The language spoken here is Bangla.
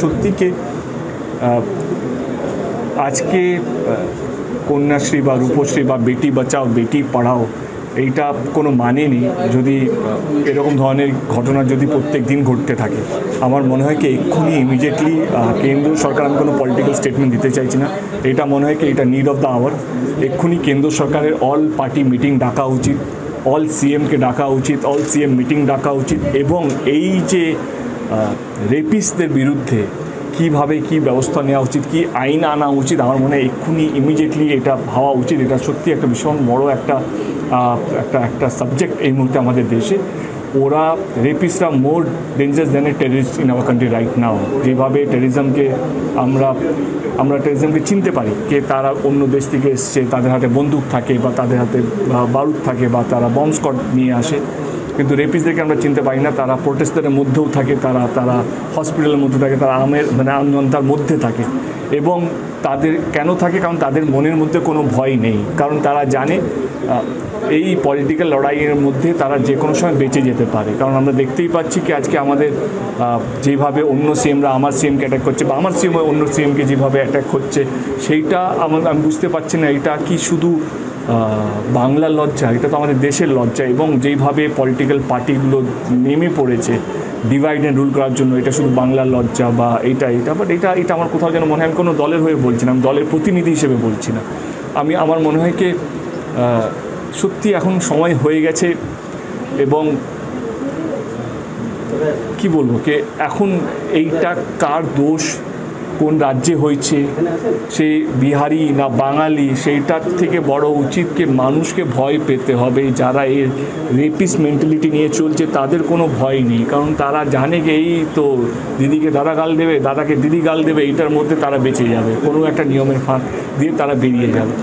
সত্যি কে আজকে কন্যাশ্রী বা রূপশ্রী বা বেটি বাঁচাও বেটি পড়াও এইটা কোনো মানে নেই যদি এরকম ধরনের ঘটনা যদি প্রত্যেক দিন ঘটতে থাকে। আমার মনে হয় কি এক্ষুনি ইমিডিয়েটলি কেন্দ্র সরকার, আমি কোনো পলিটিক্যাল স্টেটমেন্ট দিতে চাইছি না, এটা মনে হয় কি এটা নিড অফ দ্য আওয়ার। এক্ষুনি কেন্দ্র সরকারের অল পার্টি মিটিং ডাকা উচিত, অল সিএমকে ডাকা উচিত, অল সিএম মিটিং ডাকা উচিত এবং এই যে রেপিস্টদের বিরুদ্ধে কীভাবে কী ব্যবস্থা নেওয়া উচিত, কী আইন আনা উচিত, আমার মনে হয় এক্ষুনি ইমিডিয়েটলি এটা ভাবা উচিত। এটা সত্যি একটা ভীষণ বড় একটা সাবজেক্ট এই মুহূর্তে আমাদের দেশে। ওরা রেপিস্টরা more dangerous than a terrorist in our country right now. যেভাবে টেররিজমকে আমরা টেররিজমকে চিনতে পারি, কে তারা অন্য দেশ থেকে এসছে, তাদের হাতে বন্দুক থাকে বা তাদের হাতে বারুদ থাকে বা তারা বম্ব স্কোয়াড নিয়ে আসে, কিন্তু রেপিস্টদেরকে আমরা চিনতে পারি না। তারা প্রোটেস্টারের মধ্যেও থাকে, তারা হসপিটালের মধ্যে থাকে, তারা আমজনতার মধ্যে থাকে। এবং তাদের কেন থাকে? কারণ তাদের মনের মধ্যে কোনো ভয় নেই, কারণ তারা জানে এই পলিটিক্যাল লড়াইয়ের মধ্যে তারা যে কোনো সময় বেঁচে যেতে পারে। কারণ আমরা দেখতেই পাচ্ছি কি আজকে আমাদের যেভাবে অন্য সিএমরা আমার সিএমকে অ্যাটাক করছে বা আমার সিএম অন্য সিএমকে যেভাবে অ্যাটাক হচ্ছে, সেইটা আমি বুঝতে পারছি না এটা কি শুধু বাংলার লজ্জা, এটা তো আমাদের দেশের লজ্জা। এবং যেইভাবে পলিটিক্যাল পার্টিগুলো নেমে পড়েছে ডিভাইড অ্যান্ড রুল করার জন্য, এটা শুধু বাংলার লজ্জা বা বাট এটা আমার কোথাও যেন মনে হয়, আমি কোনো দলের হয়ে বলছি না, আমি দলের প্রতিনিধি হিসেবে বলছি না। আমার মনে হয় কি সত্যি এখন সময় হয়ে গেছে এবং কি বলবো কে এখন এইটা কার দোষ, কোন রাজ্যে হয়েছে, সে বিহারি না বাঙালি, সেইটার থেকে বড় উচিত কি মানুষকে ভয় পেতে হবে। যারা এর রেপিস্ট মেন্টালিটি নিয়ে চলছে তাদের কোনো ভয় নেই, কারণ তারা জানে যে এই তো দিদিকে দাদা গাল দেবে, দাদাকে দিদি গাল দেবে, এইটার মধ্যে তারা বেঁচে যাবে, কোনো একটা নিয়মের ফাঁক দিয়ে তারা বেরিয়ে যাবে।